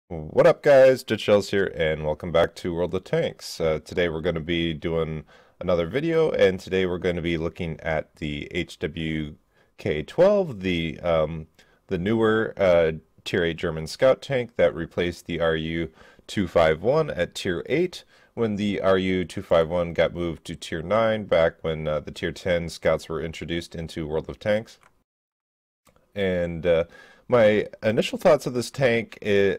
What up, guys? Shells here, and welcome back to World of Tanks. Today we're going to be doing another video, and today we're going to be looking at the HWK-12, the newer Tier 8 German scout tank that replaced the RU-251 at Tier 8 when the RU-251 got moved to Tier 9 back when the Tier 10 scouts were introduced into World of Tanks. And my initial thoughts of this tank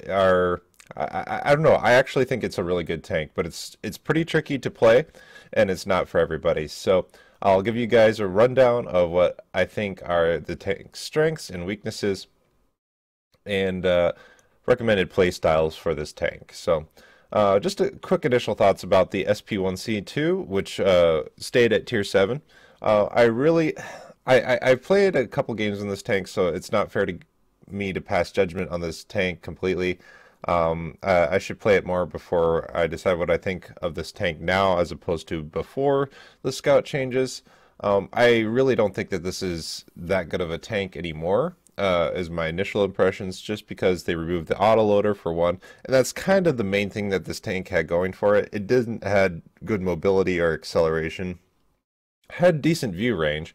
are, I don't know. I actually think it's a really good tank, but it's pretty tricky to play, and it's not for everybody. So I'll give you guys a rundown of what I think are the tank's strengths and weaknesses, and recommended play styles for this tank. So just a quick initial thoughts about the SP1C2, which stayed at Tier 7. I really, I played a couple games in this tank, so it's not fair to me to pass judgment on this tank completely. I should play it more before I decide what I think of this tank now, as opposed to before the scout changes. I really don't think that this is that good of a tank anymore, is my initial impressions, just because they removed the autoloader for one, and that's kind of the main thing that this tank had going for it. It didn't had good mobility or acceleration, had decent view range,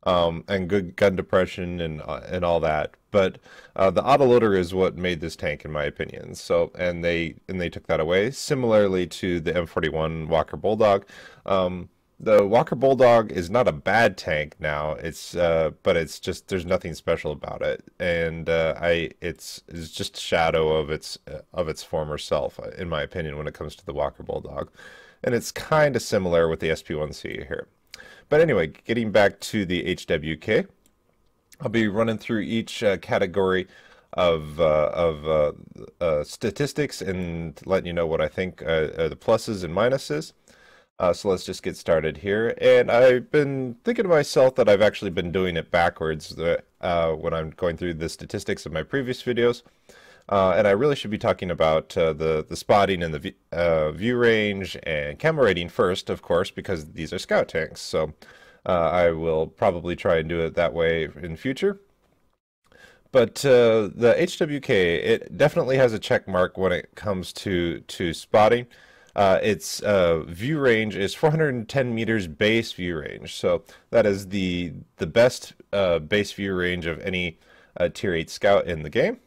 and good gun depression and all that. But the autoloader is what made this tank, in my opinion. So and they took that away. Similarly to the M41 Walker Bulldog. The Walker Bulldog is not a bad tank now. It's but it's just there's nothing special about it, and it's just a shadow of its former self, in my opinion, when it comes to the Walker Bulldog, and it's kind of similar with the SP1C here. But anyway, getting back to the HWK, I'll be running through each category of statistics and letting you know what I think are the pluses and minuses. So let's just get started here. And I've been thinking to myself that I've actually been doing it backwards when I'm going through the statistics of my previous videos. And I really should be talking about the spotting and the view range and camo rating first, of course, because these are scout tanks. So I will probably try and do it that way in future. But the HWK, it definitely has a check mark when it comes to spotting. Its view range is 410 meters base view range, so that is the best base view range of any Tier 8 scout in the game.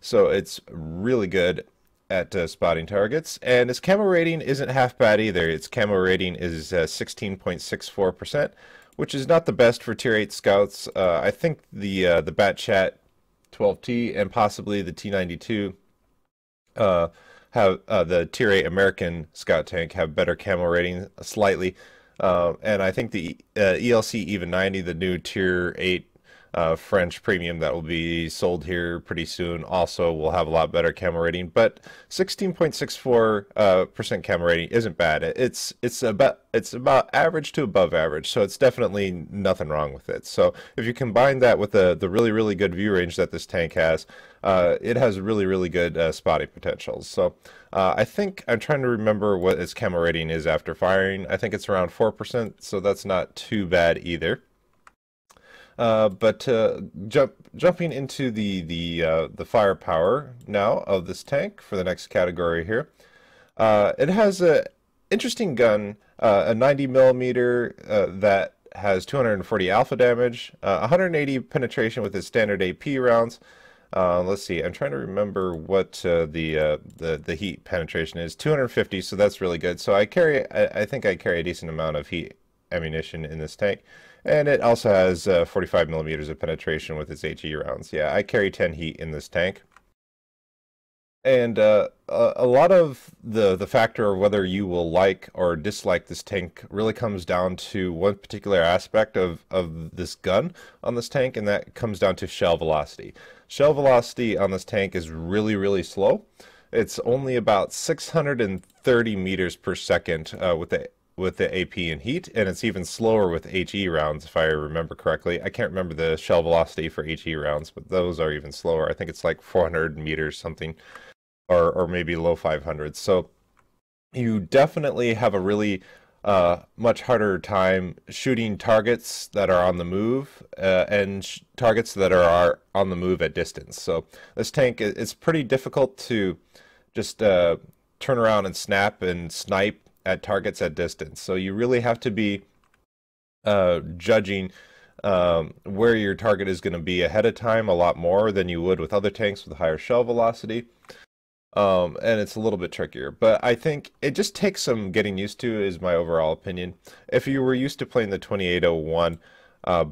So it's really good at spotting targets. And its camo rating isn't half bad either. Its camo rating is 16.64%, which is not the best for Tier 8 scouts. I think the Bat Chat 12T and possibly the T92 have the Tier 8 American scout tank have better camo rating slightly. And I think the ELC Even 90, the new Tier 8 French premium that will be sold here pretty soon, also will have a lot better camo rating. But 16.64% camo rating isn't bad. It's about average to above average, so it's definitely nothing wrong with it. So if you combine that with the really good view range that this tank has, it has really good spotting potentials. So I think I'm trying to remember what its camo rating is after firing. I think it's around 4%, so that's not too bad either. But jumping into the firepower now of this tank for the next category here, it has a interesting gun, a 90 millimeter that has 240 alpha damage, 180 penetration with its standard AP rounds. Let's see, I'm trying to remember what the heat penetration is. 250, so that's really good. So I think I carry a decent amount of heat ammunition in this tank. And it also has 45 millimeters of penetration with its HE rounds. Yeah, I carry 10 heat in this tank. And a lot of the factor of whether you will like or dislike this tank really comes down to one particular aspect of this gun on this tank, and that comes down to shell velocity. Shell velocity on this tank is really slow. It's only about 630 meters per second with the AP and heat, and it's even slower with HE rounds, if I remember correctly. I can't remember the shell velocity for HE rounds, but those are even slower. I think it's like 400 meters something, or maybe low 500s. So you definitely have a really much harder time shooting targets that are on the move and targets that are on the move at distance. So this tank, it's pretty difficult to just turn around and snap and snipe at targets at distance. So you really have to be judging where your target is going to be ahead of time a lot more than you would with other tanks with higher shell velocity. And it's a little bit trickier, but I think it just takes some getting used to, is my overall opinion. If you were used to playing the 2801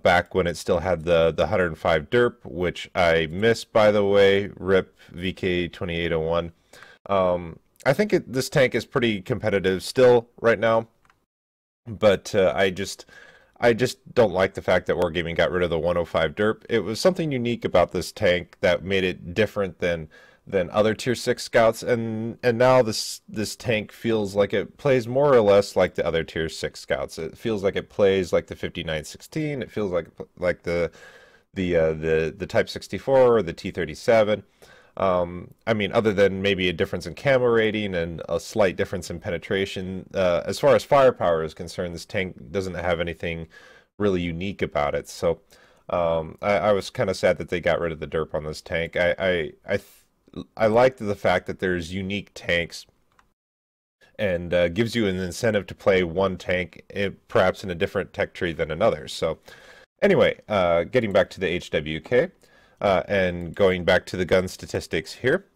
back when it still had the 105 derp, which I missed, by the way, rip VK 2801. I think this tank is pretty competitive still right now, but I just don't like the fact that Wargaming got rid of the 105 derp. It was something unique about this tank that made it different than other tier 6 scouts, and now this tank feels like it plays more or less like the other tier 6 scouts. It feels like it plays like the 5916. It feels like the Type 64 or the T37. I mean, other than maybe a difference in camo rating and a slight difference in penetration, as far as firepower is concerned, this tank doesn't have anything really unique about it. So I was kind of sad that they got rid of the derp on this tank. I like the fact that there's unique tanks and gives you an incentive to play one tank perhaps in a different tech tree than another. So anyway, getting back to the HWK and going back to the gun statistics here.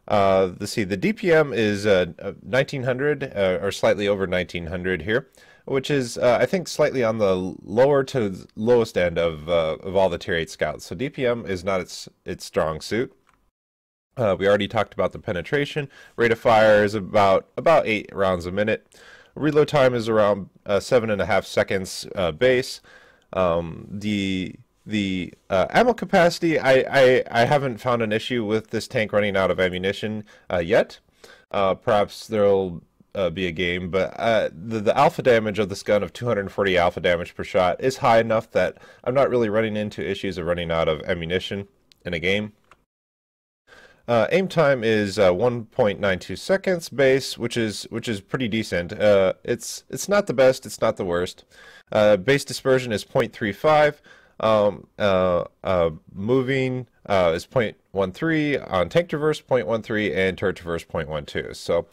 Let's see, the DPM is 1900 or slightly over 1900 here, which is I think slightly on the lower to lowest end of all the tier 8 scouts. So DPM is not its strong suit. We already talked about the penetration. Rate of fire is about 8 rounds a minute. Reload time is around 7.5 seconds base. The ammo capacity, I haven't found an issue with this tank running out of ammunition yet. Perhaps there'll be a game, but the alpha damage of this gun of 240 alpha damage per shot is high enough that I'm not really running into issues of running out of ammunition in a game. Aim time is 1.92 seconds base, which is pretty decent. It's not the best, it's not the worst. Base dispersion is 0.35. Moving is 0.13 on tank traverse, 0.13, and turret traverse 0.12. So,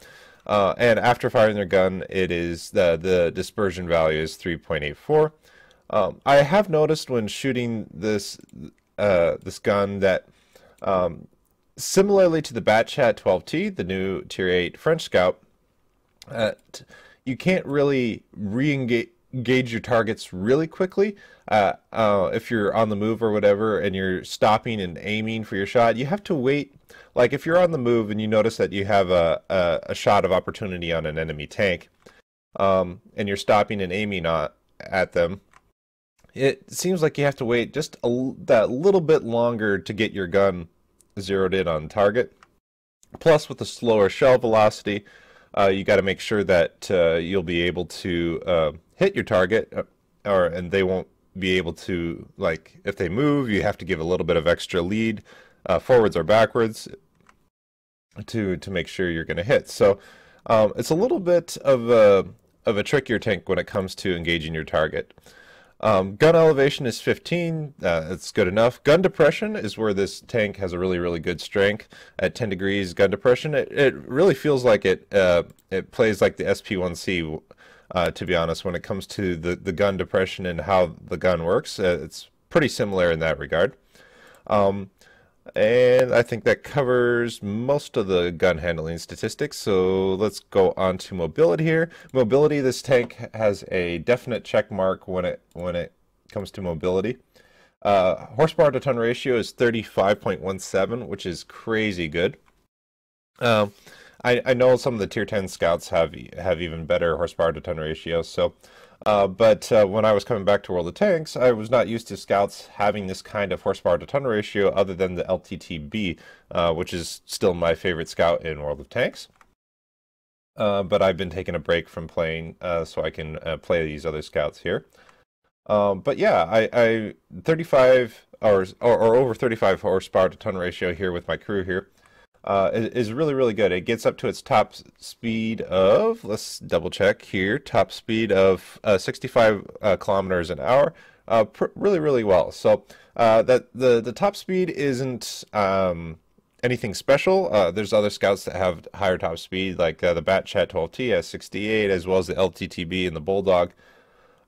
and after firing their gun, it is the dispersion value is 3.84. I have noticed when shooting this gun that similarly to the Batchat 12T, the new Tier 8 French Scout, you can't really re-engage your targets really quickly. If you're on the move or whatever and you're stopping and aiming for your shot, you have to wait. Like if you're on the move and you notice that you have a shot of opportunity on an enemy tank, and you're stopping and aiming at them, it seems like you have to wait just that little bit longer to get your gun zeroed in on target. Plus, with the slower shell velocity, you got to make sure that you'll be able to hit your target, and they won't be able to, like, if they move, you have to give a little bit of extra lead, forwards or backwards, to make sure you're going to hit. So it's a little bit of a trickier tank when it comes to engaging your target. Gun elevation is 15. It's good enough. Gun depression is where this tank has a really good strength. At 10 degrees gun depression, it really feels like it plays like the SP1C. To be honest, when it comes to the gun depression and how the gun works, it's pretty similar in that regard. And I think that covers most of the gun handling statistics. So let's go on to mobility here. Mobility, this tank has a definite check mark when it comes to mobility. Horsepower to ton ratio is 35.17, which is crazy good. I know some of the tier 10 scouts have even better horsepower to ton ratio. So, but when I was coming back to World of Tanks, I was not used to scouts having this kind of horsepower to ton ratio other than the LTTB, which is still my favorite scout in World of Tanks. But I've been taking a break from playing so I can play these other scouts here. But yeah, I 35 or over 35 horsepower to ton ratio here with my crew here. is really, really good. It gets up to its top speed of, let's double check here, top speed of 65 kilometers an hour, really, really well. So that the top speed isn't anything special. There's other scouts that have higher top speed, like the Batchat 12T has 68, as well as the LTTB and the Bulldog.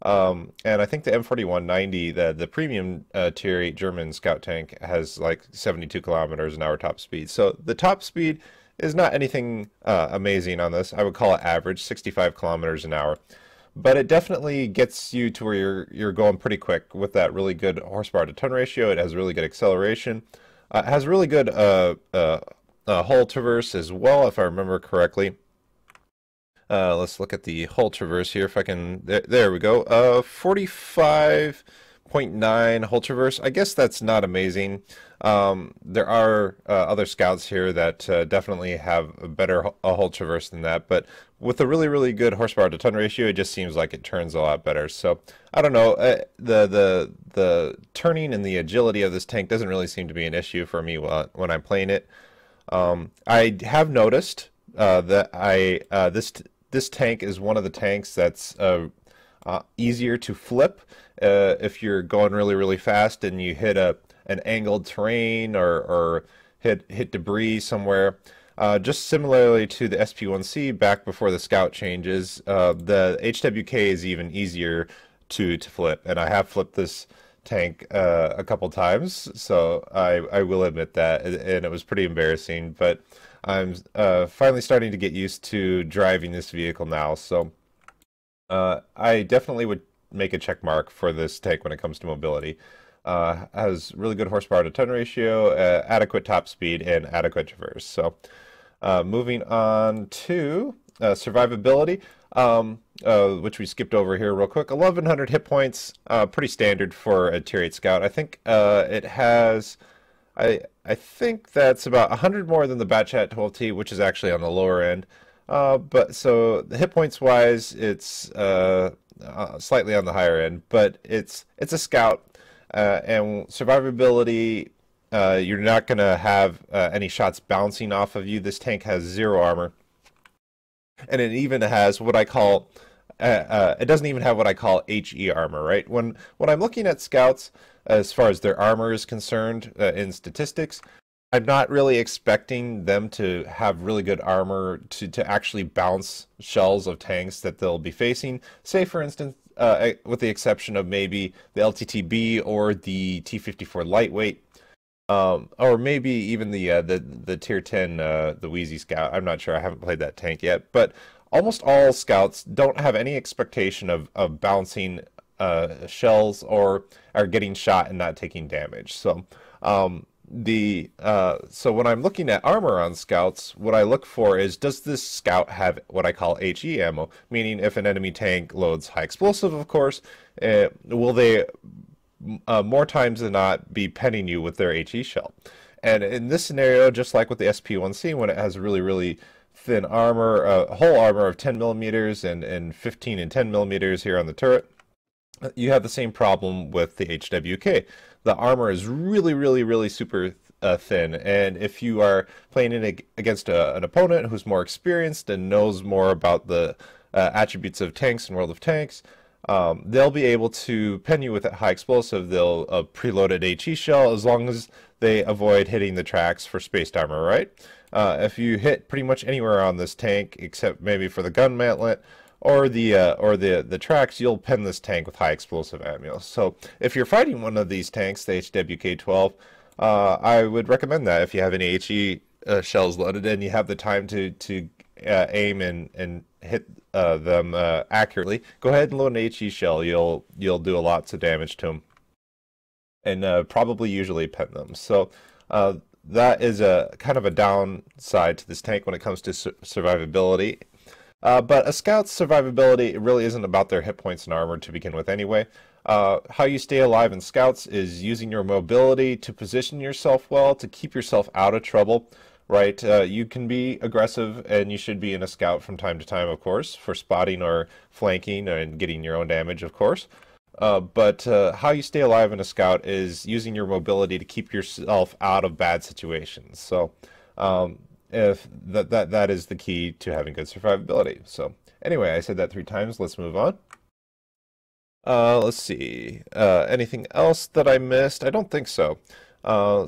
And I think the M4190, the premium tier 8 German scout tank, has like 72 kilometers an hour top speed. So the top speed is not anything amazing on this. I would call it average, 65 kilometers an hour. But it definitely gets you to where you're going pretty quick with that really good horsepower to ton ratio. It has really good acceleration. It has really good hull traverse as well, if I remember correctly. Let's look at the hull traverse here if I can. There we go. 45.9 hull traverse. I guess that's not amazing. There are other scouts here that definitely have a better hull traverse than that, but with a really, really good horsepower to ton ratio, it just seems like it turns a lot better. So I don't know. The turning and the agility of this tank doesn't really seem to be an issue for me when I'm playing it. I have noticed that this tank is one of the tanks that's easier to flip if you're going really, really fast and you hit an angled terrain or hit debris somewhere. Just similarly to the SP1C back before the Scout changes, the HWK is even easier to flip, and I have flipped this tank a couple times, so I will admit that, and it was pretty embarrassing, but I'm finally starting to get used to driving this vehicle now, so I definitely would make a check mark for this tank when it comes to mobility. Has really good horsepower to ton ratio, adequate top speed, and adequate traverse. So moving on to survivability, which we skipped over here real quick. 1100 hit points, pretty standard for a tier 8 scout. I think it has... I think that's about 100 more than the Batchat 12T, which is actually on the lower end. But so the hit points wise, it's slightly on the higher end, but it's a scout, and survivability. You're not gonna have any shots bouncing off of you. This tank has 0 armor, and it even has what I call it doesn't even have what I call HE armor, right? When I'm looking at scouts, as far as their armor is concerned, in statistics, I'm not really expecting them to have really good armor to actually bounce shells of tanks that they'll be facing. Say, for instance, with the exception of maybe the LTTB or the T-54 lightweight, or maybe even the tier 10, the Wheezy Scout. I'm not sure. I haven't played that tank yet, but almost all scouts don't have any expectation of bouncing shells or are getting shot and not taking damage. So so when I'm looking at armor on scouts, what I look for is, does this scout have what I call HE ammo? Meaning, if an enemy tank loads high explosive, of course, will they more times than not be penning you with their HE shell? And in this scenario, just like with the SP1C, when it has really, really thin armor, whole armor of 10 millimeters and 15 and 10 millimeters here on the turret, you have the same problem with the HWK. The armor is really, really, really super thin, and if you are playing against an opponent who's more experienced and knows more about the attributes of tanks in World of Tanks, they'll be able to pen you with a high explosive. They'll preloaded HE shell as long as they avoid hitting the tracks for spaced armor, right? If you hit pretty much anywhere on this tank, except maybe for the gun mantlet or the tracks, you'll pen this tank with high explosive ammo. So if you're fighting one of these tanks, the HWK-12, I would recommend that if you have any HE shells loaded and you have the time to aim and hit them accurately, go ahead and load an HE shell. You'll do lots of damage to them, and probably usually pen them. So that is a kind of a downside to this tank when it comes to survivability. But a scout's survivability, it really isn't about their hit points and armor to begin with anyway. How you stay alive in scouts is using your mobility to position yourself well, to keep yourself out of trouble, right? You can be aggressive, and you should be in a scout from time to time, of course, for spotting or flanking and getting your own damage, of course. But how you stay alive in a scout is using your mobility to keep yourself out of bad situations. So If that is the key to having good survivability. So anyway, I said that 3 times. Let's move on. Let's see. Anything else that I missed? I don't think so.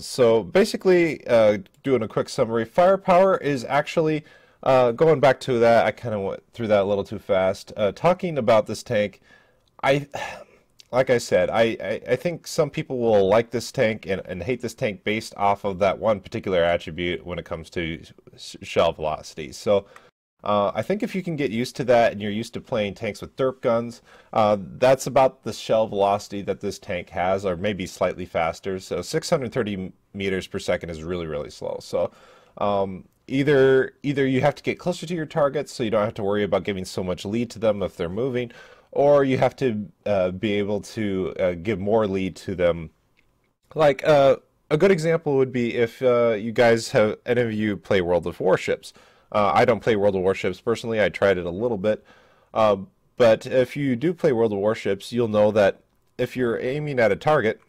So basically, doing a quick summary, firepower is actually, going back to that, I kind of went through that a little too fast. Talking about this tank, I, like I said, I think some people will like this tank and hate this tank based off of that one particular attribute when it comes to shell velocity. So I think if you can get used to that and you're used to playing tanks with derp guns, that's about the shell velocity that this tank has, or maybe slightly faster. So 630 meters per second is really, really slow. So either you have to get closer to your targets so you don't have to worry about giving so much lead to them if they're moving, or you have to be able to give more lead to them. Like a good example would be if you guys have, any of you play World of Warships. I don't play World of Warships personally. I tried it a little bit. But if you do play World of Warships, you'll know that if you're aiming at a target,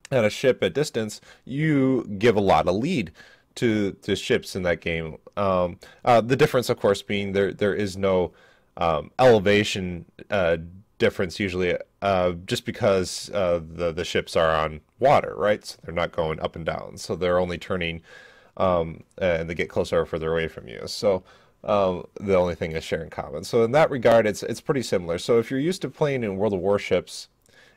at a ship at distance, you give a lot of lead to ships in that game. The difference, of course, being there is no elevation difference usually, just because the ships are on water, right? So they're not going up and down. So they're only turning and they get closer or further away from you. So the only thing is sharing common. So in that regard, it's pretty similar. So if you're used to playing in World of Warships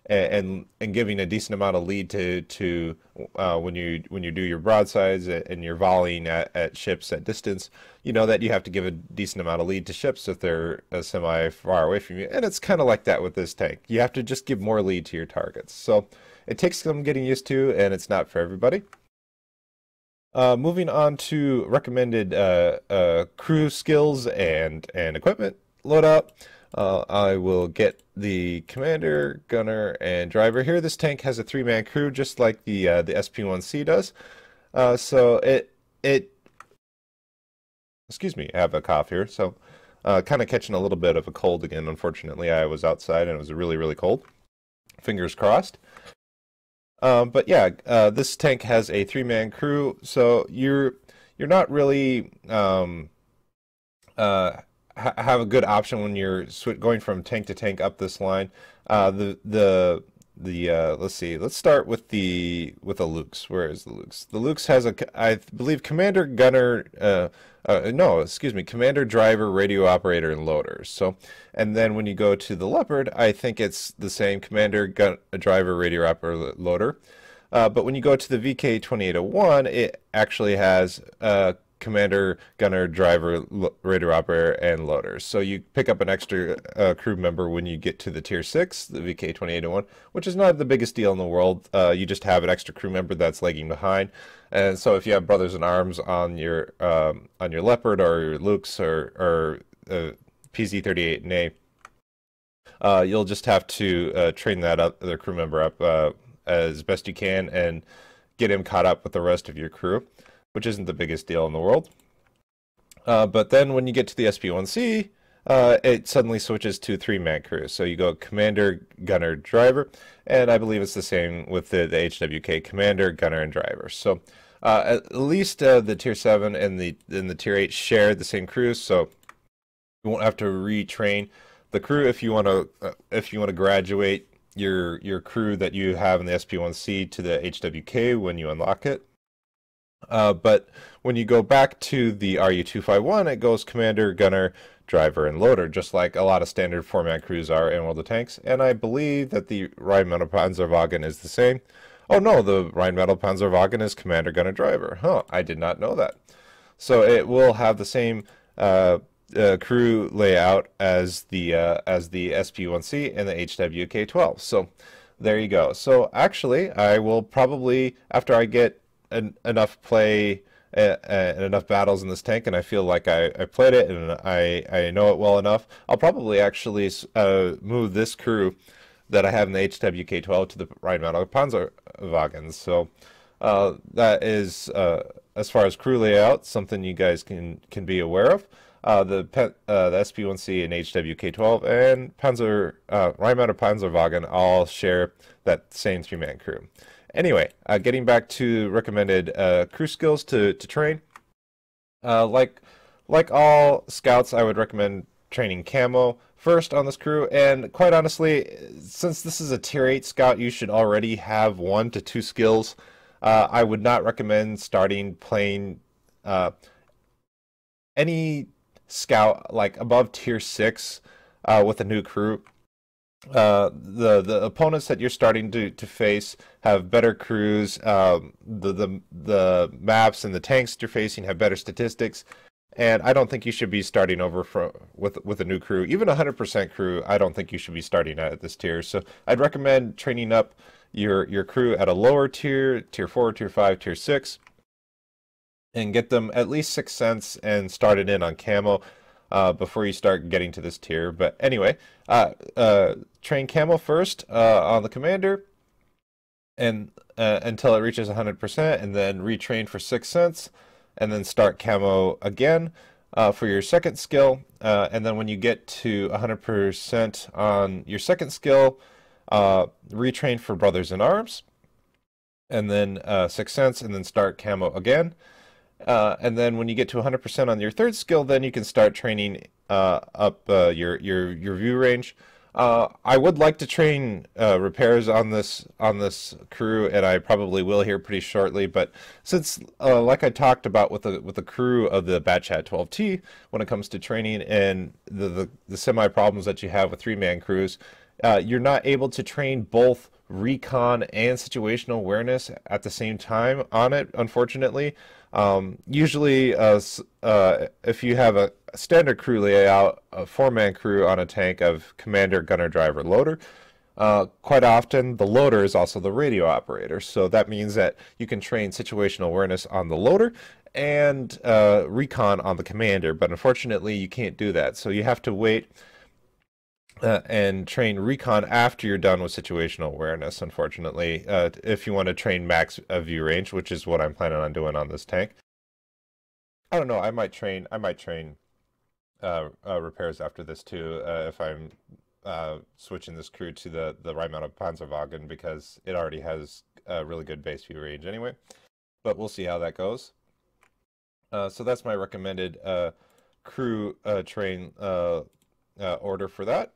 and giving a decent amount of lead to when you do your broadsides and you're volleying at ships at distance, you know that you have to give a decent amount of lead to ships if they're semi far away from you. And it's kind of like that with this tank. You have to just give more lead to your targets. So it takes some getting used to, and it's not for everybody. Moving on to recommended crew skills and equipment loadout. I will get the commander, gunner, and driver here. This tank has a 3-man crew, just like the SP1C does. So it excuse me, I have a cough here. So kind of catching a little bit of a cold again. Unfortunately, I was outside and it was really, really cold. Fingers crossed. But yeah, this tank has a 3-man crew, so you're not really have a good option when you're going from tank to tank up this line. Let's see. Let's start with the Lukes. Where is the Lukes? The Lukes has I believe commander, gunner. No, excuse me, commander, driver, radio operator, and loader. So, and then when you go to the Leopard, I think it's the same: commander, driver, radio operator, loader. But when you go to the VK2801, it actually has commander, gunner, driver, radio operator, and loader. So you pick up an extra crew member when you get to the tier 6, the VK2801, which is not the biggest deal in the world. You just have an extra crew member that's lagging behind. And so if you have brothers in arms on your Leopard or your Lukes or PZ38 and A, you'll just have to train that other crew member up as best you can and get him caught up with the rest of your crew, which isn't the biggest deal in the world. But then when you get to the SP1C, it suddenly switches to 3-man crew. So you go commander, gunner, driver, and I believe it's the same with the HWK, commander, gunner, and driver. So at least the tier 7 and the tier 8 share the same crews, so you won't have to retrain the crew if you want to graduate your crew that you have in the SP1C to the HWK when you unlock it. But when you go back to the RU251, it goes commander, gunner, driver, and loader, just like a lot of standard 4-man crews are in World of Tanks. And I believe that the Rheinmetallpanzerwagen is the same. Oh no, the Rheinmetallpanzerwagen is commander, gunner, driver. Huh, I did not know that. So it will have the same crew layout as the SP1C and the HWK-12. So there you go. So actually, I will probably, after I get enough play and enough battles in this tank, and I feel like I played it and I know it well enough, I'll probably actually move this crew that I have in the HWK-12 to the Rheinmetallpanzerwagen. So that is, as far as crew layout, something you guys can be aware of. The SP1C and HWK-12 and Rheinmetallpanzerwagen all share that same 3-man crew. Anyway, getting back to recommended crew skills to train. Uh, like like all scouts, I would recommend training camo first on this crew. And quite honestly, since this is a tier 8 scout, you should already have 1 to 2 skills. I would not recommend starting playing uh, any scout like above tier 6 with a new crew. The opponents that you're starting to face have better crews. The maps and the tanks that you're facing have better statistics, and I don't think you should be starting over with a new crew. Even a 100% crew, I don't think you should be starting at this tier. So I'd recommend training up your crew at a lower tier, tier 4, tier 5, tier 6, and get them at least 6 cents and start it in on camo before you start getting to this tier. But anyway, train camo first on the commander and until it reaches 100%, and then retrain for 6 cents, and then start camo again for your second skill. And then when you get to 100% on your second skill, retrain for Brothers in Arms, and then 6 cents, and then start camo again. And then when you get to 100% on your third skill, then you can start training up your view range. I would like to train repairs on this crew, and I probably will here pretty shortly. But since, like I talked about with the crew of the Batchat 12T, when it comes to training and the semi problems that you have with 3-man crews, you're not able to train both recon and situational awareness at the same time on it, unfortunately. Usually, if you have a standard crew layout, a 4-man crew on a tank of commander, gunner, driver, loader, quite often the loader is also the radio operator. So that means that you can train situational awareness on the loader and recon on the commander. But unfortunately, you can't do that. So you have to wait and train recon after you're done with situational awareness, unfortunately, if you want to train max view range, which is what I'm planning on doing on this tank. I don't know, I might train repairs after this too, if I'm switching this crew to the right mount of Panzerwagen, because it already has a really good base view range anyway. But we'll see how that goes. So that's my recommended crew train order for that.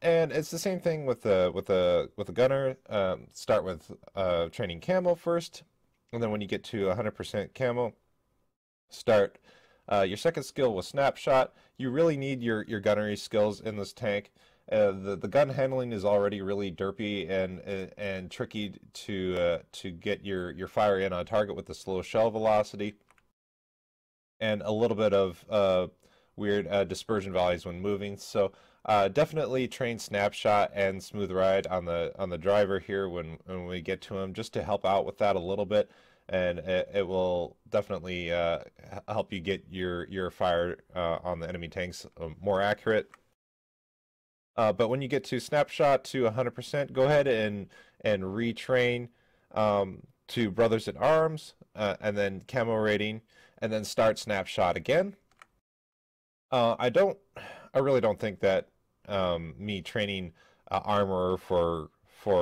And it's the same thing with the gunner. Start with training camo first, and then when you get to 100% camo, start your second skill with snapshot. You really need your gunnery skills in this tank. The gun handling is already really derpy and tricky to get your fire in on target with the slow shell velocity, and a little bit of weird dispersion values when moving. So definitely train snapshot and smooth ride on the driver here when we get to him, just to help out with that a little bit, and it will definitely help you get your fire on the enemy tanks more accurate. But when you get to snapshot to 100%, go ahead and retrain to Brothers in Arms, and then camo rating, and then start snapshot again. I don't. I really don't think that me training armor for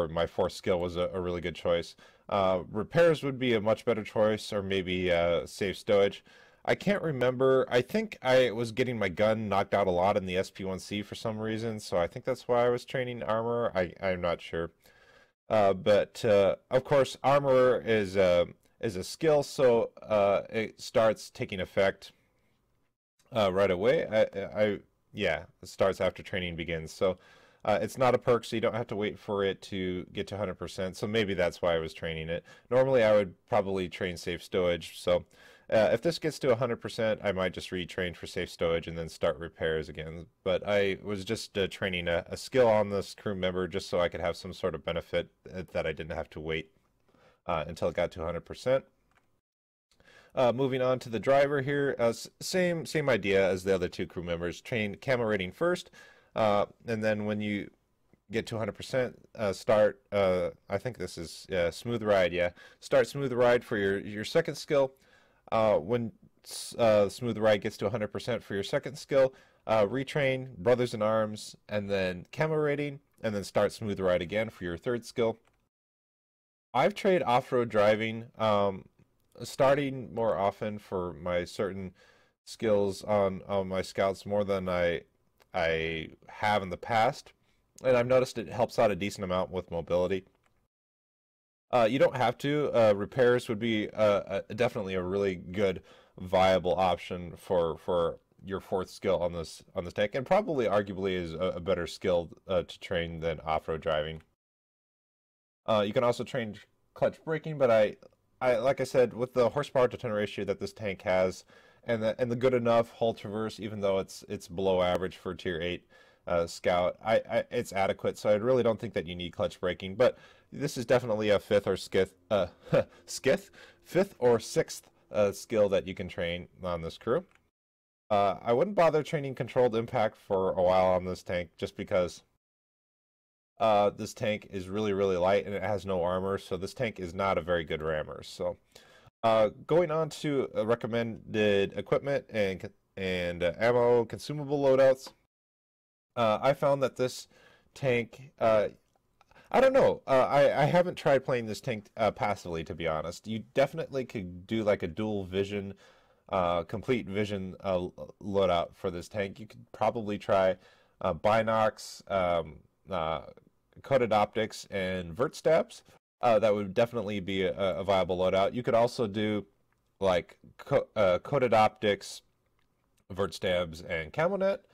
my fourth skill was a really good choice. Repairs would be a much better choice, or maybe safe stowage. I can't remember. I think I was getting my gun knocked out a lot in the SP1C for some reason, so I think that's why I was training armor. I'm not sure. But of course, armor is a skill, so it starts taking effect right away. Yeah, it starts after training begins. So it's not a perk, so you don't have to wait for it to get to 100%. So maybe that's why I was training it. Normally, I would probably train safe stowage. So if this gets to 100%, I might just retrain for safe stowage and then start repairs again. But I was just training a skill on this crew member just so I could have some sort of benefit that I didn't have to wait until it got to 100%. Moving on to the driver here, same idea as the other two crew members. Train camo rating first, and then when you get to 100%, start. I think this is smooth ride. Yeah, start smooth ride for your second skill. When smooth ride gets to 100% for your second skill, retrain Brothers in Arms, and then camo rating, and then start smooth ride again for your third skill. I've tried off-road driving. Starting more often for my certain skills on my scouts more than I have in the past, and I've noticed it helps out a decent amount with mobility. You don't have to. Repairs would be definitely a really good, viable option for your fourth skill on this tank, and probably arguably is a better skill to train than off-road driving. You can also train clutch braking, but I like I said, with the horsepower to ton ratio that this tank has, and the good enough hull traverse, even though it's below average for Tier 8 Scout, it's adequate. So I really don't think that you need clutch braking. But this is definitely a fifth or sixth skill that you can train on this crew. I wouldn't bother training controlled impact for a while on this tank, just because this tank is really light and it has no armor, so this tank is not a very good rammer. So, going on to recommended equipment and ammo consumable loadouts, I found that this tank. I don't know. I haven't tried playing this tank passively, to be honest. You definitely could do like a dual vision, complete vision loadout for this tank. You could probably try binocs, coated optics, and vert stabs. That would definitely be a viable loadout. You could also do like coated optics, vert stabs, and camo net.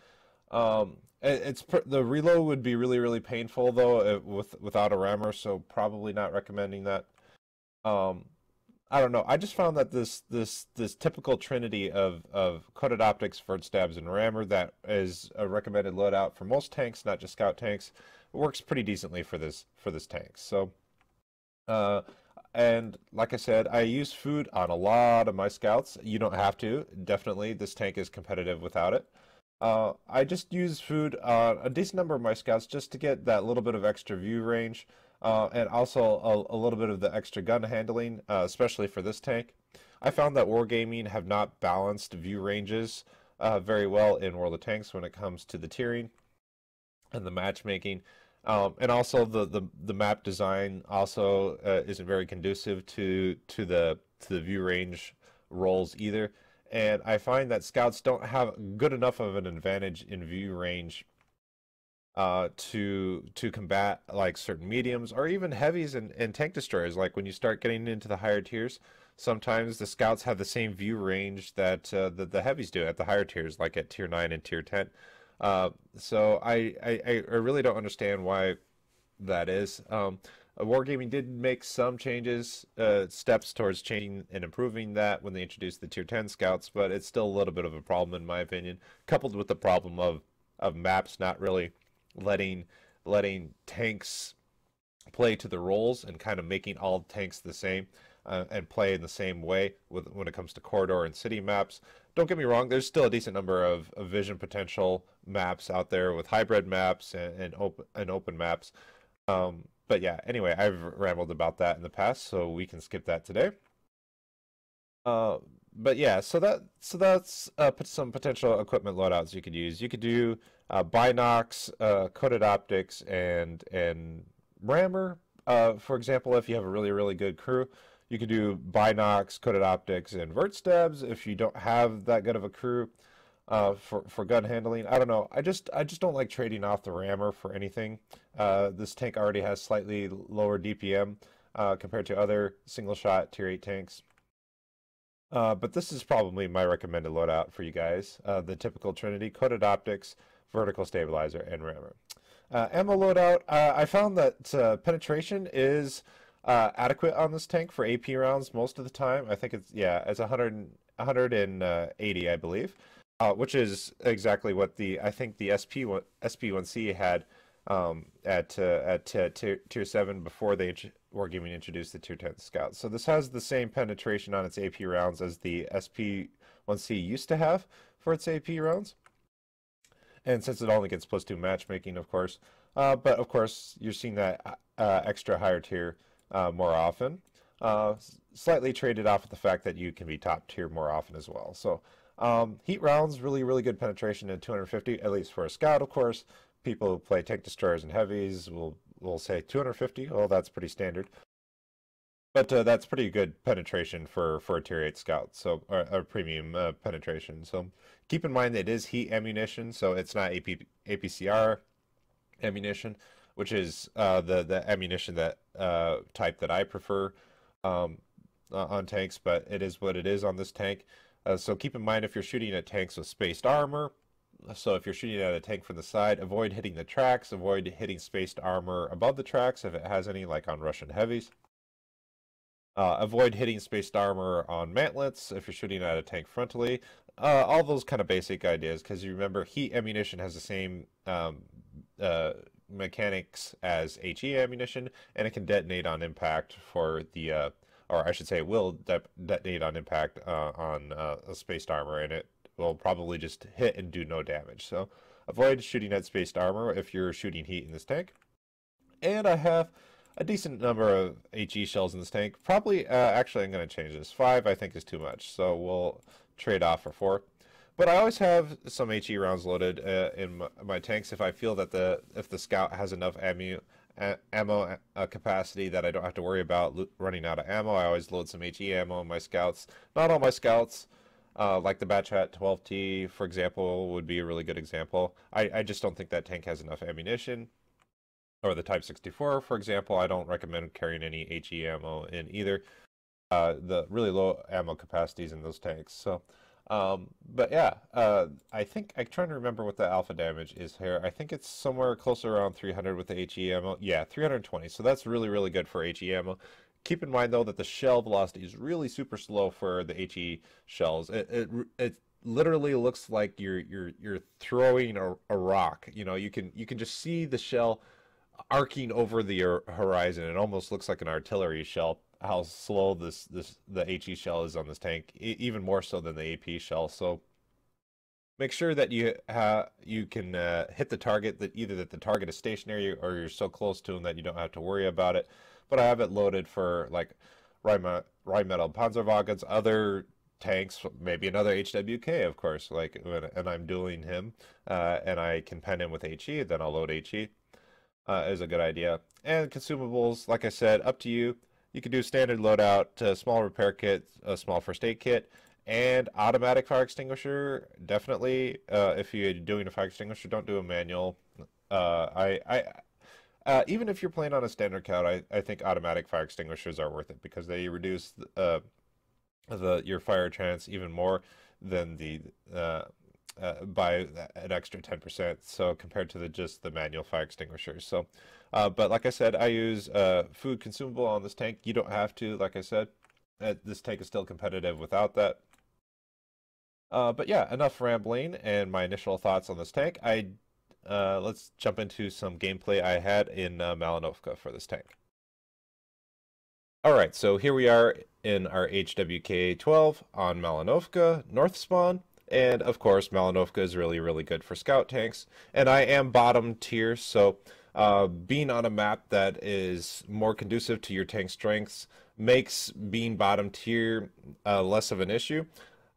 The reload would be really painful though without a rammer, so probably not recommending that. I don't know. I just found that this typical trinity of coated optics, vert stabs, and rammer that is a recommended loadout for most tanks, not just scout tanks, works pretty decently for this tank. So, and like I said, I use food on a lot of my scouts. You don't have to. Definitely, this tank is competitive without it. I just use food on a decent number of my scouts just to get that little bit of extra view range, and also a little bit of the extra gun handling, especially for this tank. I found that Wargaming have not balanced view ranges very well in World of Tanks when it comes to the tiering and the matchmaking. And also the map design also isn't very conducive to the view range roles either. And I find that scouts don't have good enough of an advantage in view range to combat like certain mediums or even heavies and tank destroyers. Like when you start getting into the higher tiers, sometimes the scouts have the same view range that the heavies do at the higher tiers, like at tier 9 and tier 10. So I really don't understand why that is. Wargaming did make some changes, steps towards changing and improving that when they introduced the Tier 10 scouts, but it's still a little bit of a problem in my opinion, coupled with the problem of maps not really letting tanks play to the roles and kind of making all tanks the same and play in the same way when it comes to corridor and city maps. Don't get me wrong, there's still a decent number of vision potential maps out there with hybrid maps and open maps. But yeah, anyway, I've rambled about that in the past, so we can skip that today. But yeah, that's some potential equipment loadouts you could use. You could do binocs, coated optics, and rammer. For example, if you have a really good crew, you could do binocs, coated optics, and vert stabs. If you don't have that good of a crew, for gun handling. I don't know. I just don't like trading off the rammer for anything. This tank already has slightly lower DPM compared to other single shot tier 8 tanks. But this is probably my recommended loadout for you guys. The typical Trinity: coated optics, vertical stabilizer, and rammer. Ammo loadout. I found that penetration is adequate on this tank for AP rounds most of the time. I think it's 180, I believe. Which is exactly what I think the SP1C had at tier 7 before Wargaming introduced the tier 10 Scouts. So this has the same penetration on its AP rounds as the SP1C used to have for its AP rounds. And since it only gets +2 matchmaking, of course. But of course, you're seeing that extra higher tier more often. Slightly traded off with the fact that you can be top tier more often as well. So heat rounds, really good penetration at 250, at least for a scout, of course. People who play tank destroyers and heavies will say 250. Well, that's pretty standard. But that's pretty good penetration for a tier 8 scout, so or premium penetration. So keep in mind that it is heat ammunition, so it's not APCR ammunition, which is the ammunition that type that I prefer on tanks, but it is what it is on this tank. So keep in mind if you're shooting at tanks with spaced armor, so if you're shooting at a tank from the side, avoid hitting the tracks, avoid hitting spaced armor above the tracks if it has any, like on Russian heavies. Avoid hitting spaced armor on mantlets if you're shooting at a tank frontally. All those kind of basic ideas, because you remember heat ammunition has the same mechanics as HE ammunition, and it can detonate on impact for the, or I should say, it will detonate on impact on a spaced armor, and it will probably just hit and do no damage. So avoid shooting at spaced armor if you're shooting heat in this tank. And I have a decent number of HE shells in this tank. Probably, actually, I'm going to change this. 5, I think, is too much, so we'll trade off for 4. But I always have some HE rounds loaded in my tanks if I feel that if the scout has enough ammo capacity that I don't have to worry about running out of ammo. I always load some HE ammo in my scouts. Not all my scouts, like the Batchat 12T, for example, would be a really good example. I just don't think that tank has enough ammunition. Or the Type 64, for example, I don't recommend carrying any HE ammo in either. The really low ammo capacities in those tanks. So, but yeah, I think I'm trying to remember what the alpha damage is here. I think it's somewhere closer around 300 with the HE ammo. Yeah, 320. So that's really, really good for HE ammo. Keep in mind though that the shell velocity is really super slow for the HE shells. It literally looks like you're throwing a rock. You know, you can just see the shell arcing over the horizon. It almost looks like an artillery shell. How slow the HE shell is on this tank, even more so than the AP shell. So make sure that you can hit the target, that either that the target is stationary or you're so close to them that you don't have to worry about it. But I have it loaded for like Rheinmetall Panzerwagens, other tanks, maybe another HWK, of course. Like and I'm dueling him, and I can pen him with HE, then I'll load HE. Is a good idea. And consumables, like I said, up to you. You can do standard loadout, small repair kit, a small first aid kit, and automatic fire extinguisher. Definitely, if you're doing a fire extinguisher, don't do a manual. Even if you're playing on a standard count, I think automatic fire extinguishers are worth it because they reduce your fire chance even more than the by an extra 10%, so compared to just the manual fire extinguishers. So but like I said, I use food consumable on this tank. You don't have to, like I said. This tank is still competitive without that. But yeah, enough rambling and my initial thoughts on this tank. Let's jump into some gameplay I had in Malinovka for this tank. Alright, so here we are in our HWK 12 on Malinovka, North Spawn. And of course, Malinovka is really, really good for scout tanks. And I am bottom tier, so being on a map that is more conducive to your tank strengths makes being bottom tier less of an issue.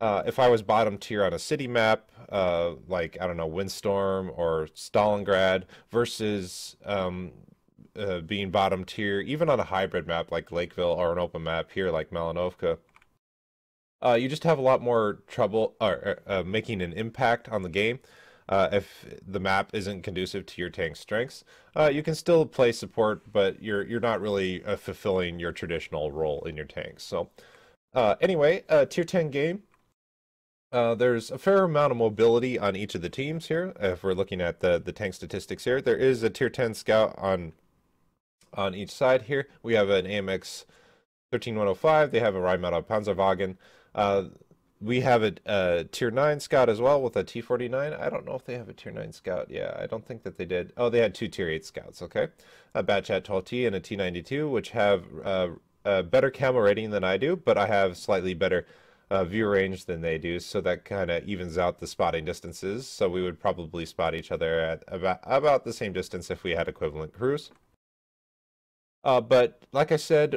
If I was bottom tier on a city map, like, I don't know, Windstorm or Stalingrad, versus being bottom tier, even on a hybrid map like Lakeville or an open map here like Malinovka, you just have a lot more trouble making an impact on the game. If the map isn't conducive to your tank strengths, you can still play support, but you're not really fulfilling your traditional role in your tanks. So anyway, tier 10 game. There's a fair amount of mobility on each of the teams here. If we're looking at the tank statistics here, there is a tier 10 scout on each side here. We have an AMX 13105. They have a Rheinmetall Panzerwagen. We have a tier 9 scout as well with a T49. I don't know if they have a tier 9 scout. Yeah, I don't think that they did. Oh, they had two tier 8 scouts, okay. A Batchat 12T and a T92, which have a better camo rating than I do, but I have slightly better view range than they do, so that kind of evens out the spotting distances. So we would probably spot each other at about the same distance if we had equivalent crews. But like I said,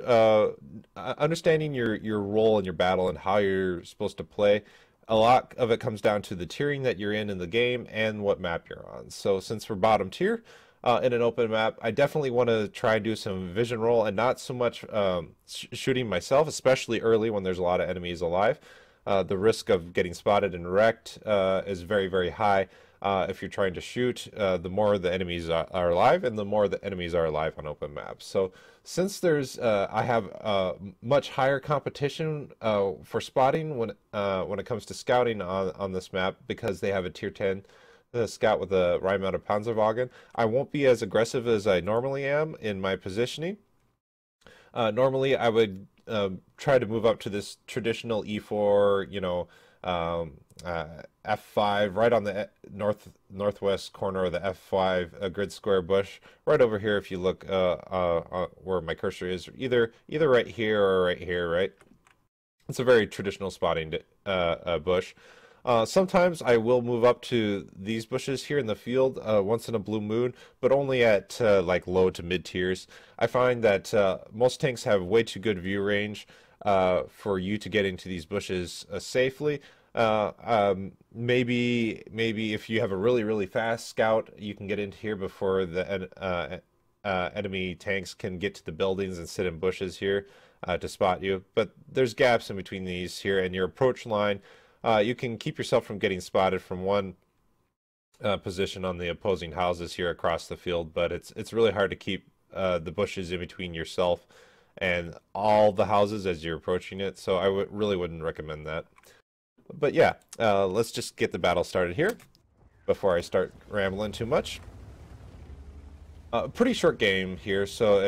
understanding your role in your battle and how you're supposed to play, a lot of it comes down to the tiering that you're in the game and what map you're on. So since we're bottom tier, in an open map, I definitely want to try and do some vision roll and not so much shooting myself, especially early when there's a lot of enemies alive. The risk of getting spotted and wrecked is very, very high. If you're trying to shoot, the more the enemies are alive, and the more the enemies are alive on open maps. So since I have much higher competition for spotting when it comes to scouting on this map because they have a tier 10 scout with a Rheinmetall Panzerwagen, I won't be as aggressive as I normally am in my positioning. Normally, I would try to move up to this traditional E4, F5, right on the northwest corner of the F5 grid square bush, right over here. If you look where my cursor is, either right here or right here, right? It's a very traditional spotting bush. Sometimes I will move up to these bushes here in the field once in a blue moon, but only at like low to mid tiers. I find that most tanks have way too good view range for you to get into these bushes safely. Maybe if you have a really fast scout, you can get into here before the enemy tanks can get to the buildings and sit in bushes here to spot you. But there's gaps in between these here, and your approach line. You can keep yourself from getting spotted from one position on the opposing houses here across the field, but it's really hard to keep the bushes in between yourself and all the houses as you're approaching it, so I really wouldn't recommend that. But yeah, let's just get the battle started here before I start rambling too much. Pretty short game here, so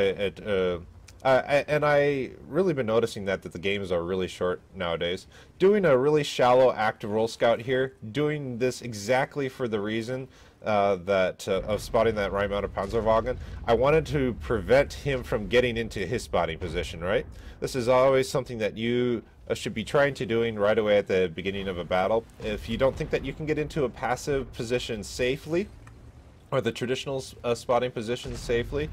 and I really been noticing that the games are really short nowadays. Doing a really shallow active roll scout here, doing this exactly for the reason of spotting that Rheinmetall Panzerwagen. I wanted to prevent him from getting into his spotting position, right? This is always something that you should be trying to doing right away at the beginning of a battle. If you don't think that you can get into a passive position safely, or the traditional spotting position safely,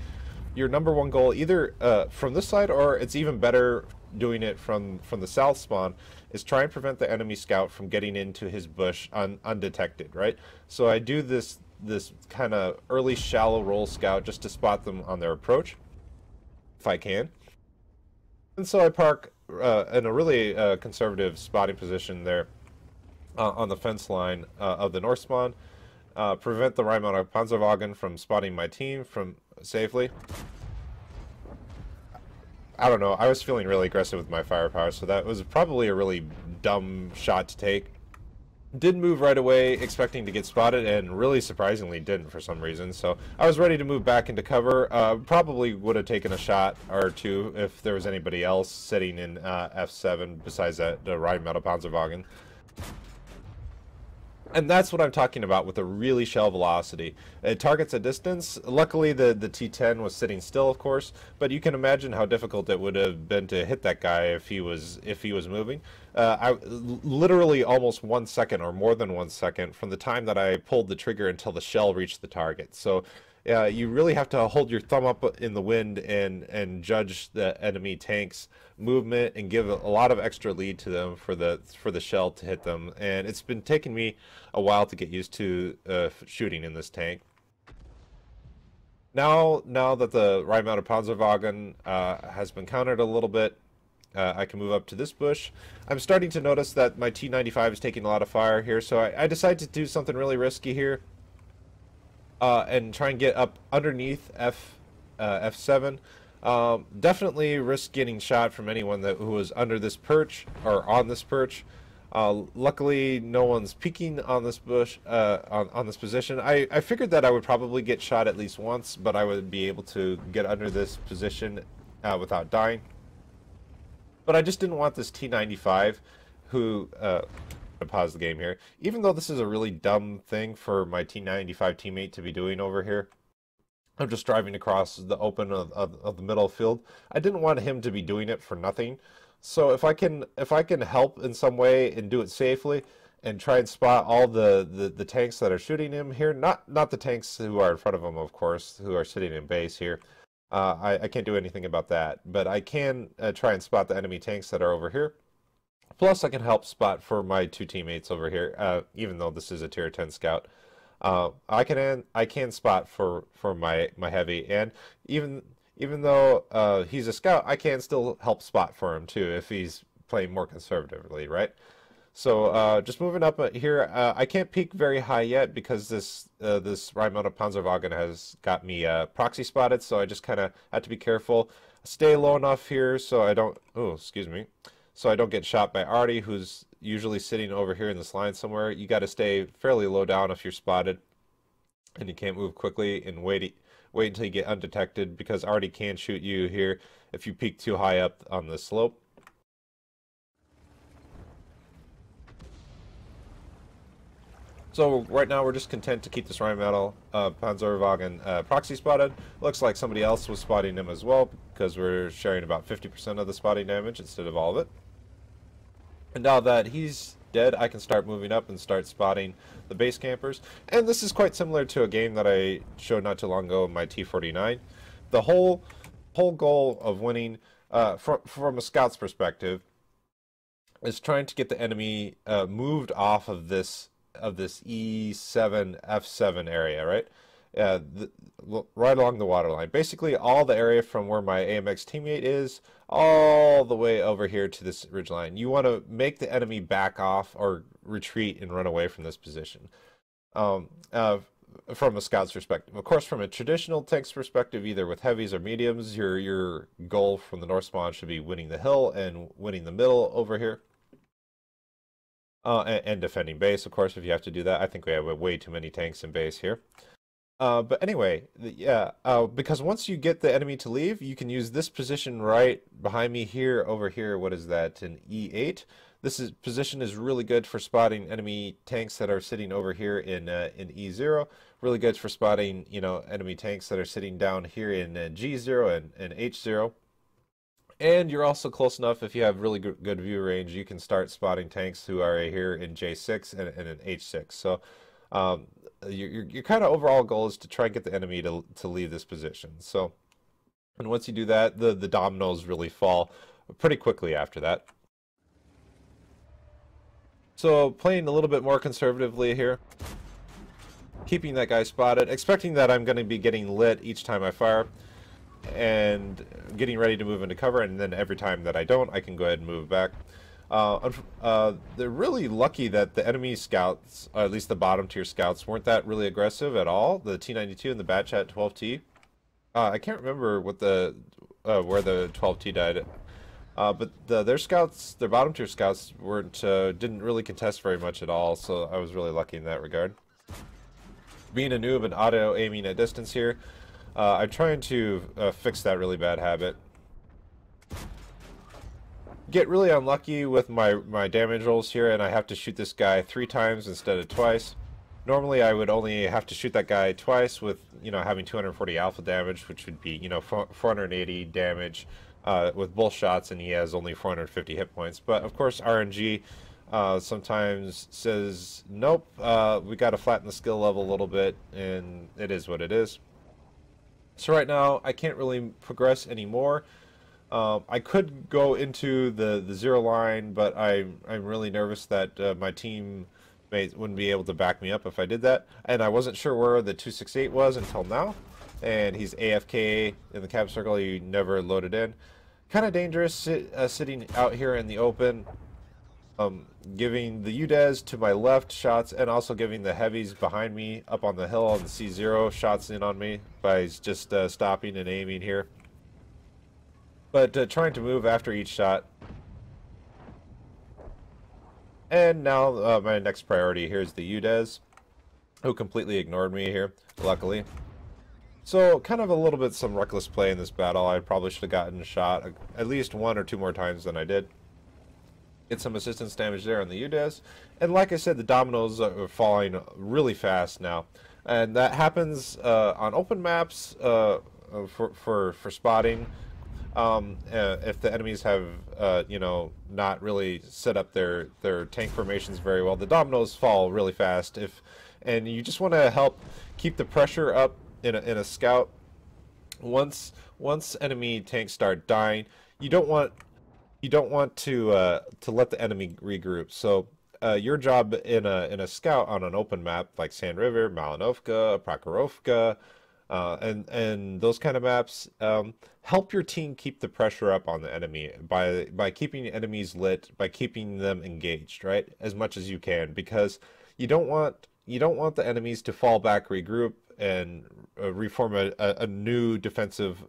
your number one goal, either from this side, or it's even better doing it from the south spawn, is try and prevent the enemy scout from getting into his bush undetected, right? So I do this kind of early shallow roll scout just to spot them on their approach, if I can. And so I park in a really conservative spotting position there on the fence line of the north spawn, prevent the Rheinmetall Panzerwagen from spotting my team from safely. I don't know, I was feeling really aggressive with my firepower, so that was probably a really dumb shot to take. Did move right away expecting to get spotted, and really surprisingly didn't for some reason, so I was ready to move back into cover. Probably would have taken a shot or two if there was anybody else sitting in F7 besides the Rheinmetall Panzerwagen. And that's what I'm talking about with a really shell velocity. It targets a distance. Luckily, the T10 was sitting still, of course, but you can imagine how difficult it would have been to hit that guy if he was moving. I literally almost 1 second or more than 1 second from the time that I pulled the trigger until the shell reached the target. So you really have to hold your thumb up in the wind and judge the enemy tank's movement and give a lot of extra lead to them for the shell to hit them. And it's been taking me a while to get used to shooting in this tank. Now that the Rheinmetall Panzerwagen has been countered a little bit, I can move up to this bush. I'm starting to notice that my T95 is taking a lot of fire here, so I decided to do something really risky here. And try and get up underneath F7. Definitely risk getting shot from anyone who was under this perch or on this perch. Luckily, no one's peeking on this bush, on this position. I figured that I would probably get shot at least once, but I would be able to get under this position without dying. But I just didn't want this T95 who... to pause the game here. Even though this is a really dumb thing for my T95 teammate to be doing over here, I'm just driving across the open of the middle field. I didn't want him to be doing it for nothing. So if I can help in some way and do it safely and try and spot all the tanks that are shooting him here, not the tanks who are in front of him, of course, who are sitting in base here. I can't do anything about that, but I can try and spot the enemy tanks that are over here. Plus, I can help spot for my two teammates over here, even though this is a tier 10 scout. I can spot for my heavy, and even though he's a scout, I can still help spot for him too if he's playing more conservatively, right? So just moving up here, I can't peek very high yet because this Rheinmetall Panzerwagen has got me proxy spotted. So I just kind of have to be careful, stay low enough here so I don't. Oh, excuse me. So I don't get shot by Artie, who's usually sitting over here in this line somewhere. You got to stay fairly low down if you're spotted, and you can't move quickly and wait until you get undetected because Artie can shoot you here if you peek too high up on the slope. So right now we're just content to keep this Rheinmetall Panzerwagen proxy spotted. Looks like somebody else was spotting him as well because we're sharing about 50% of the spotting damage instead of all of it. And now that he's dead, I can start moving up and start spotting the base campers. And this is quite similar to a game that I showed not too long ago in my T49. The whole goal of winning from a scout's perspective is trying to get the enemy moved off of this E7 F7 area, right? Right along the waterline. Basically, all the area from where my AMX teammate is, all the way over here to this ridge line. You want to make the enemy back off or retreat and run away from this position. From a scout's perspective, of course, from a traditional tank's perspective, either with heavies or mediums, your goal from the north spawn should be winning the hill and winning the middle over here. And defending base, of course, if you have to do that. I think we have way too many tanks in base here. But anyway, yeah, because once you get the enemy to leave, you can use this position right behind me here, over here. What is that, an E8? Position is really good for spotting enemy tanks that are sitting over here in E0. Really good for spotting, enemy tanks that are sitting down here in G0 and H0. And you're also close enough, if you have really good view range, you can start spotting tanks who are here in J6 and in H6. So your kind of overall goal is to try and get the enemy to leave this position. So, and once you do that, the dominoes really fall pretty quickly after that. So playing a little bit more conservatively here, keeping that guy spotted, expecting that I'm going to be getting lit each time I fire, and getting ready to move into cover, and then every time that I don't, I can go ahead and move back. They're really lucky that the enemy scouts, or at least the bottom tier scouts, weren't that really aggressive at all. The T92 and the Batchat 12T. I can't remember what where the 12T died. But their scouts, their bottom tier scouts, didn't really contest very much at all. So I was really lucky in that regard. Being a noob and auto aiming at distance here, I'm trying to fix that really bad habit. Get really unlucky with my damage rolls here, and I have to shoot this guy 3 times instead of twice. Normally I would only have to shoot that guy twice with, having 240 alpha damage, which would be, 480 damage with both shots, and he has only 450 hit points. But of course RNG sometimes says, nope, we got to flatten the skill level a little bit, and it is what it is. So right now I can't really progress anymore. I could go into the 0 line, but I'm really nervous that my teammates wouldn't be able to back me up if I did that. And I wasn't sure where the 268 was until now. And he's AFK in the cap circle. He never loaded in. Kind of dangerous sitting out here in the open, giving the UDES to my left shots, and also giving the heavies behind me up on the hill on the C0 shots in on me by just stopping and aiming here. But trying to move after each shot. And now my next priority here is the UDES, who completely ignored me here, luckily. So kind of a little bit some reckless play in this battle. I probably should have gotten shot at least 1 or 2 more times than I did. Get some assistance damage there on the UDES. And like I said, the dominoes are falling really fast now. And that happens on open maps for spotting. If the enemies have, not really set up their tank formations very well, the dominoes fall really fast. And you just want to help keep the pressure up in a scout. Once enemy tanks start dying, you don't want to let the enemy regroup. So your job in a scout on an open map like Sand River, Malinovka, Prokhorovka, and those kind of maps, help your team keep the pressure up on the enemy by keeping enemies lit, by keeping them engaged, right, as much as you can, because you don't want the enemies to fall back, regroup, and reform a new defensive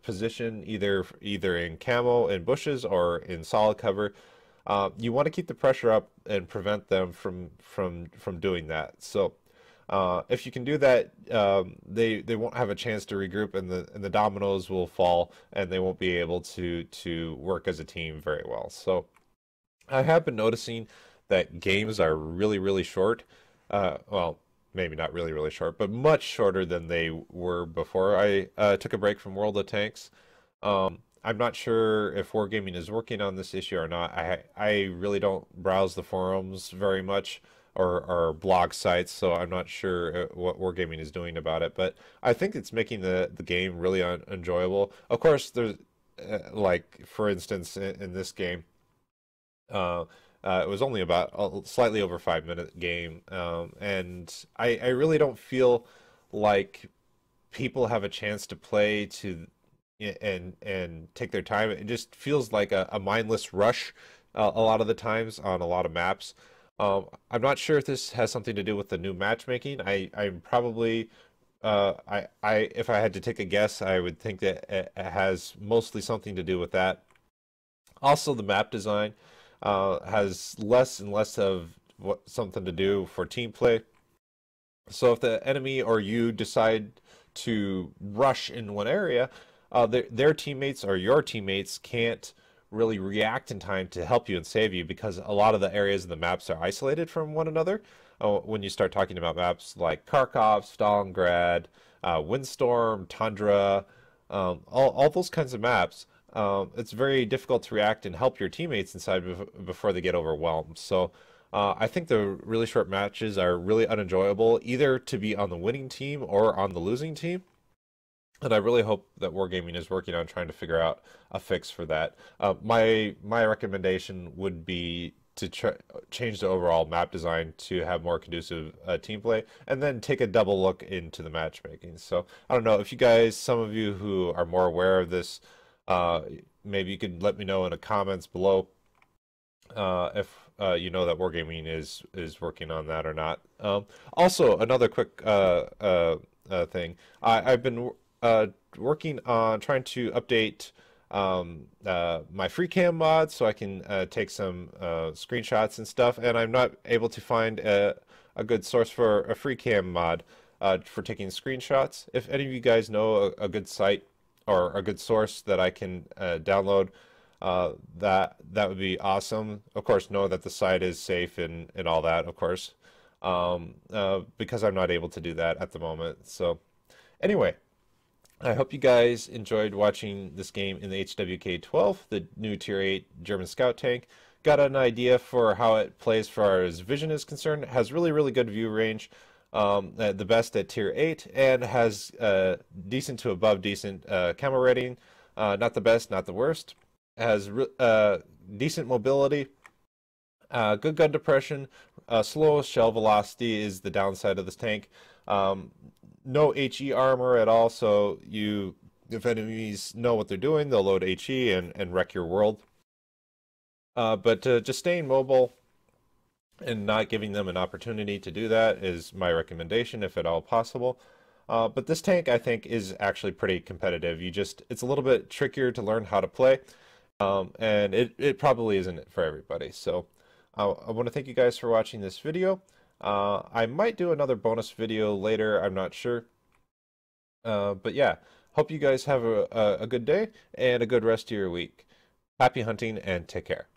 position, either in camo, in bushes, or in solid cover. You want to keep the pressure up and prevent them from doing that. So if you can do that, they won't have a chance to regroup, and the dominoes will fall, and they won't be able to work as a team very well. So I have been noticing that games are really, really short. Well, maybe not really, really short, but much shorter than they were before I took a break from World of Tanks. I'm not sure if Wargaming is working on this issue or not. I really don't browse the forums very much, or blog sites, so I'm not sure what Wargaming is doing about it. But I think it's making the game really enjoyable. Of course, there's like, for instance, in this game. Uh, it was only about slightly over 5 minute game, and I really don't feel like people have a chance to play and take their time. It just feels like a mindless rush a lot of the times on a lot of maps. I'm not sure if this has something to do with the new matchmaking. I'm probably if I had to take a guess, I would think that it has mostly something to do with that. Also, the map design has less and less of something to do for team play. So if the enemy or you decide to rush in one area, their teammates or your teammates can't really react in time to help you and save you, because a lot of the areas in the maps are isolated from one another. When you start talking about maps like Kharkov, Stalingrad, Windstorm, Tundra, all those kinds of maps, it's very difficult to react and help your teammates inside before they get overwhelmed. So I think the really short matches are really unenjoyable, either to be on the winning team or on the losing team. And I really hope that Wargaming is working on trying to figure out a fix for that. My recommendation would be to change the overall map design to have more conducive team play, and then take a double look into the matchmaking. So I don't know if you guys, some of you who are more aware of this, maybe you could let me know in the comments below if you know that Wargaming is working on that or not. Also, another quick thing, I've been working on trying to update my free cam mod, so I can take some screenshots and stuff, and I'm not able to find a good source for a free cam mod for taking screenshots. If any of you guys know a good site or a good source that I can download, that would be awesome. Of course, know that the site is safe and all that, of course, because I'm not able to do that at the moment. So anyway, I hope you guys enjoyed watching this game in the HWK 12, the new Tier 8 German Scout tank. Got an idea for how it plays as far as vision is concerned. It has really, really good view range, the best at Tier 8, and has decent to above decent camo rating. Not the best, not the worst. Has decent mobility, good gun depression, slow shell velocity is the downside of this tank. No HE armor at all, so if enemies know what they're doing, they'll load HE and wreck your world. But just staying mobile and not giving them an opportunity to do that is my recommendation, if at all possible. But this tank, I think, is actually pretty competitive. It's a little bit trickier to learn how to play, and it probably isn't for everybody. So I want to thank you guys for watching this video. I might do another bonus video later, I'm not sure. But yeah, hope you guys have a good day and a good rest of your week. Happy hunting and take care.